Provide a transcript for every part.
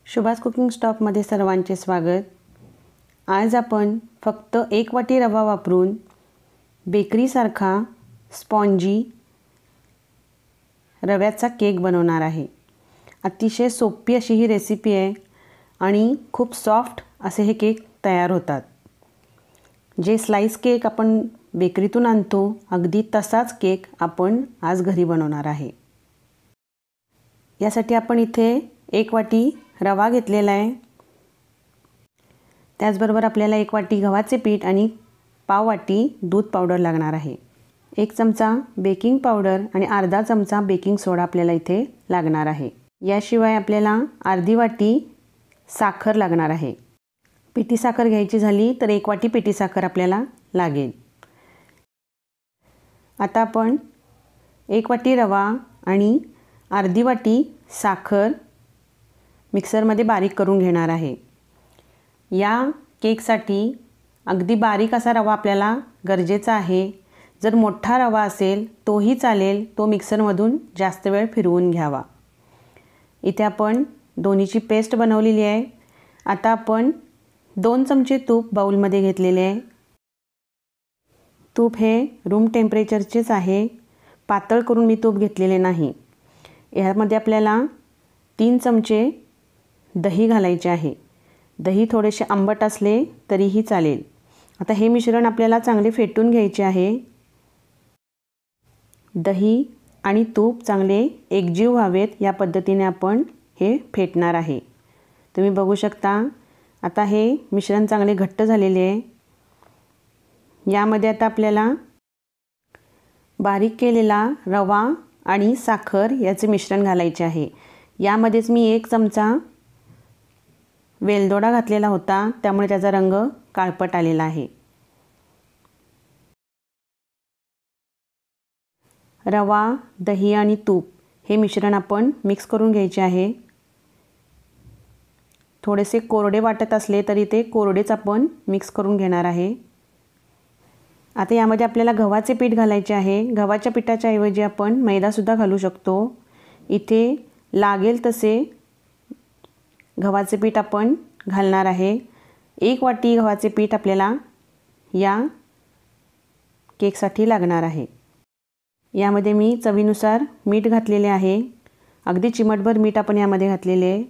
शुभास cooking स्टॉपमध्ये सर्वांचे स्वागत। आज आपण फक्त 1 वाटी रवा वापरून बेकरीसारखा स्पॉन्जी रव्याचा केक बनवणार आहे। अतिशय सोपी अशी ही रेसिपी आहे आणि खूप सॉफ्ट असे हे केक तयार होतात। जे स्लाइस केक आपण बेकरीतून आणतो अगदी तसाच केक आपण आज घरी बनवणार आहे। यासाठी आपण इथे 1 वाटी रवा घेतलेला आहे। त्याचबरोबर आपल्याला 1 वाटी गव्हाचे पीठ आणि पाव वाटी दूध पावडर लागणार आहे। 1 चमचा बेकिंग पावडर आणि अर्धा चमचा बेकिंग सोडा आपल्याला इथे लागणार आहे। याशिवाय आपल्याला अर्धी वाटी साखर लागणार आहे। पिठी साखर घ्यायची झाली तर 1 वाटी पिठी साखर आपल्याला लागेल। आता आपण 1 वाटी रवा आणि अर्धी वाटी साखर मिक्सरमध्ये बारीक करून घेणार आहे। या केकसाठी अगदी बारीक असा रवा आपल्याला गरजेचा आहे। जर मोठा रवा असेल तोही चालेल, तो मिक्सरमधून जास्त वेळ फिरवून घ्यावा। इथे आपण दोन्हीची पेस्ट बनवलेली आहे। आता आपण 2 चमचे तूप बाउलमध्ये घेतलेले आहे। तूप हे रूम टेम्परेचरचेच आहे, पातळ करून मी तूप घेतलेले नाही। यामध्ये आपल्याला 3 चमचे दही घालायचे आहे। दही थोडेसे आंबट असले तरीही चालेल। आता हे मिश्रण आपल्याला चांगले फेटून घ्यायचे आहे। दही आणि तूप चांगले एकजीव व्हावेत या पद्धतीने आपण हे फेटणार आहे। तुम्ही बघू शकता आता हे मिश्रण चांगले घट्ट झालेले आहे। यामध्ये आता आपल्याला बारीक केलेला रवा आणि साखर याचे मिश्रण घालायचे आहे। यामध्येच मी 1 चमचा वेलदोडा घातलेला होता, त्यामुळे त्याचा रंग काळपट आलेला आहे। रवा, दही आणि तूप हे मिश्रण आपण मिक्स करून घ्यायचे आहे। थोडेसे कोरडे वाटत असले तरी ते कोरडेच आपण मिक्स करून घेणार आहे। आता यामध्ये आपल्याला गव्हाचे पीठ घालायचे आहे। गव्हाच्या पिठाच्या ऐवजी आपण मैदासुद्धा घालू शकतो। इथे लागेल तसे गव्हाचे पीठ आपण घालणार आहे। 1 वाटी गव्हाचे पीठ आपल्याला या केकसाठी लागणार आहे। यामध्ये मी चवीनुसार मीठ घातलेले आहे। अगदी चिमटभर मीठ आपण यामध्ये घातलेले आहे।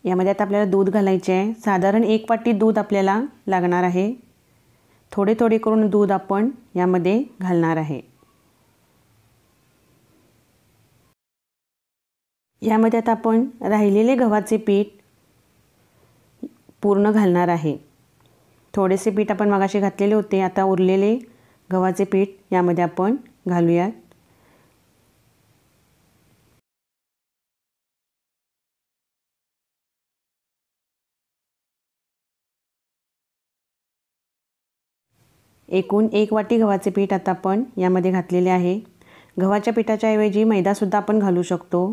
यामध्ये आता आपल्याला दूध घालायचे आहे। साधारण 1 वाटी दूध आपल्याला लागणार आहे। थोडे थोडे करून दूध आपण यामध्ये घालणार आहे। यामध्ये आता आपण राहिलेले गव्हाचे पीठ पूर्ण घालणार आहे। थोडेसे पीठ आपण मगाशी घातलेले होते, आता उरलेले गव्हाचे पीठ यामध्ये आपण घालूयात। एकूण 1 वाटी गव्हाचे पीठ आता आपण यामध्ये घातलेले आहे। गव्हाच्या पिठाच्या ऐवजी मैदासुद्धा आपण घालू शकतो,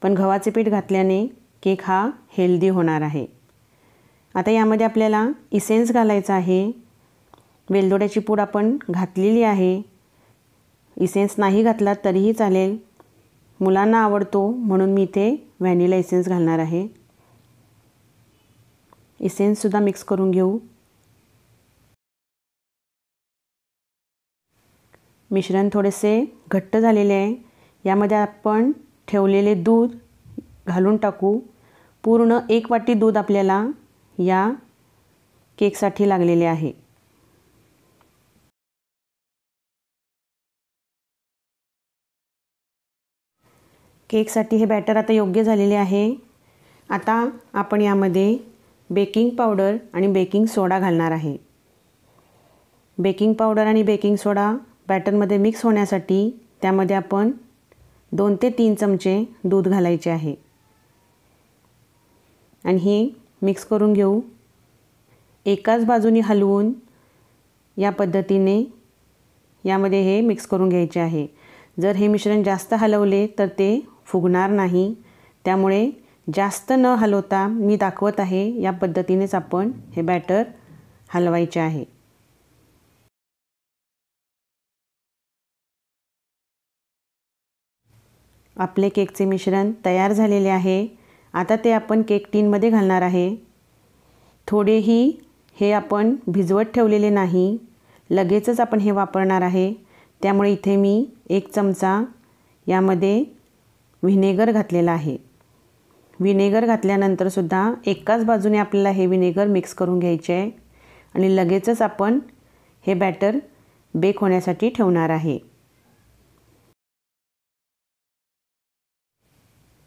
पण गव्हाचे पीठ घातल्याने केक हा हेल्दी होणार आहे। आता यामध्ये आपल्याला इसेन्स घालायचा आहे। वेलदोड्याची पूड आपण घातलेली आहे। इसेन्स नाही घातला तरीही चालेल, मुलांना आवडतो म्हणून मी इथे व्हॅनिला इसेन्स घालणार आहे। इसेन्ससुद्धा मिक्स करून घेऊ। मिश्रण थोडेसे घट्ट झालेले आहे। यामध्ये आपण ठेवलेले दूध घालून टाकू। पूर्ण 1 वाटी दूध आपल्याला या केकसाठी लागलेले आहे। केकसाठी हे बॅटर आता योग्य झालेले आहे। आता आपण यामध्ये बेकिंग पावडर आणि बेकिंग सोडा घालणार आहे। बेकिंग पावडर आणि बेकिंग सोडा बॅटरमध्ये मिक्स होण्यासाठी त्यामध्ये आपण 2 ते 3 चमचे दूध घालायचे आहे आणि हे मिक्स करून घेऊ। एकाच बाजूने हलवून या पद्धतीने यामध्ये हे मिक्स करून घ्यायचे आहे। जर हे मिश्रण जास्त हलवले तर ते फुगणार नाही, त्यामुळे जास्त न हलवता मी दाखवत आहे या पद्धतीनेच आपण हे बॅटर हलवायचे आहे। आपले केकचे मिश्रण तयार झालेले आहे। आता ते आपण केक टीनमध्ये घालणार आहे। थोडेही हे आपण भिजवत ठेवलेले नाही, लगेचच आपण हे वापरणार आहे। त्यामुळे इथे मी 1 चमचा यामध्ये व्हिनेगर घातलेला आहे। व्हिनेगर घातल्यानंतर सुद्धा एकाच बाजूने आपल्याला हे व्हिनेगर मिक्स करून घ्यायचे आहे आणि लगेचच आपण हे बॅटर बेक होण्यासाठी ठेवणार आहे।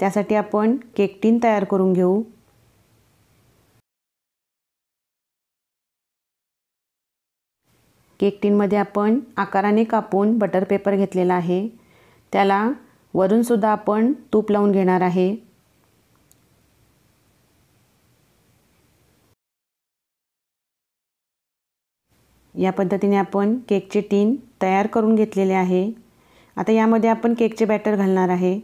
त्यासाठी आपण केक टीन तयार करून घेऊ। केक टीनमध्ये आपण आकाराने कापून बटर पेपर घेतलेला आहे। त्याला वरून सुद्धा आपण तूप लावून घेणार आहे। या पद्धतीने आपण केकचे टीन तयार करून घेतलेले आहे। आता यामध्ये आपण केकचे बॅटर घालणार आहे।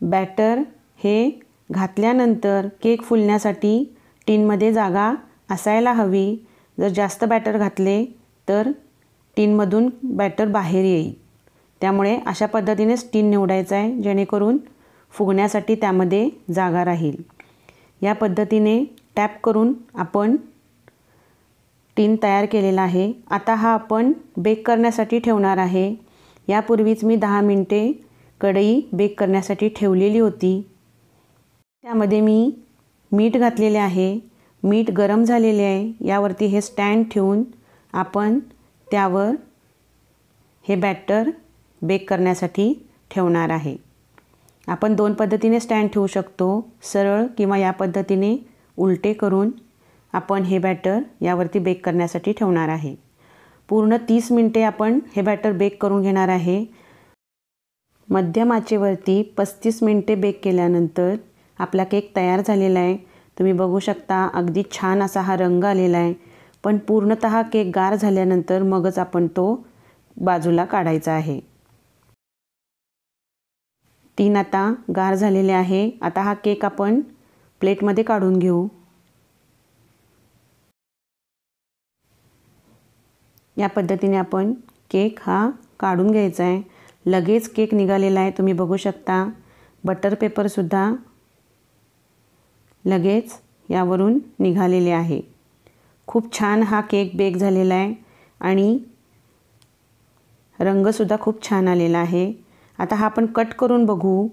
बॅटर हे घातल्यानंतर केक फुलण्यासाठी टीनमध्ये जागा असायला हवी। जर जास्त बॅटर घातले तर टीनमधून बॅटर बाहेर येईल। त्यामुळे अशा पद्धतीनेच टीन निवडायचं आहे, जेणेकरून फुगण्यासाठी त्यामध्ये जागा राहील। या पद्धतीने टॅप करून आपण टीन तयार केलेला आहे। आता हा आपण बेक करण्यासाठी ठेवणार आहे। यापूर्वीच मी 10 मिनिटे कढई बेक करण्यासाठी ठेवलेली होती। त्यामध्ये मी मीठ घातलेले आहे। मीठ गरम झालेले आहे। यावरती हे स्टँड ठेवून आपण त्यावर हे बॅटर बेक करण्यासाठी ठेवणार आहे। आपण 2 पद्धतीने स्टँड ठेवू शकतो, सरळ किंवा या पद्धतीने उलटे करून आपण हे बॅटर यावरती बेक करण्यासाठी ठेवणार आहे। पूर्ण 30 मिनिटे आपण हे बॅटर बेक करून घेणार आहे। मध्यम आचेवरती 35 मिनिटे बेक केल्यानंतर आपला केक तयार झालेला आहे। तुम्ही बघू शकता अगदी छान असा हा रंग आलेला आहे। पण पूर्णतः केक गार झाल्यानंतर मगच आपण तो बाजूला काढायचा आहे। टीन आता गार झालेले आहे। आता हा केक आपण प्लेटमध्ये काढून घेऊ। या पद्धतीने आपण केक हा काढून घ्यायचा आहे। लगेच केक निघालेला आहे, तुम्ही बघू शकता। बटर पेपर सुद्धा लगेच यावरून निघालेले आहे। खूप छान हा केक बेक झालेला आहे आणि रंग सुद्धा खूप छान आलेला आहे। आता हा आपण कट करून बघू।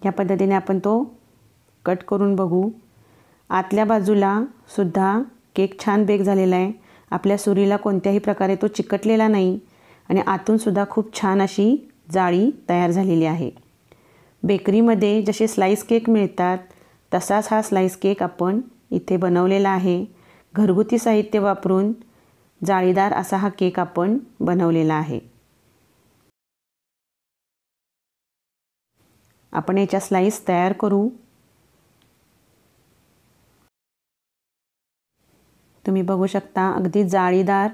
या पद्धतीने आपण तो कट करून बघू। आतल्या बाजूला सुद्धा केक छान बेक झालेला आहे। आपल्या सुरीला कोणत्याही प्रकारे तो चिकटलेला नाही आणि आतून सुद्धा खूप छान अशी जाळी तयार झालेली आहे। बेकरीमध्ये जसे स्लाइस केक मिळतात तसाच हा स्लाइस केक आपण इथे बनवलेला आहे। घरगुती साहित्य वापरून जाळीदार असा हा केक आपण बनवलेला आहे। आपण याच्या स्लाइस तयार करू। तुम्ही बघू शकता अगदी जाळीदार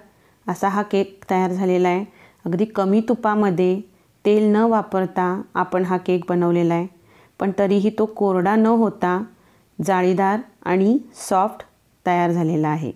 असा हा केक तयार झालेला आहे। अगदी कमी तुपामध्ये तेल न वापरता आपण हा केक बनवलेला आहे, पण तरीही तो कोरडा न होता जाळीदार आणि सॉफ्ट तयार झालेला आहे।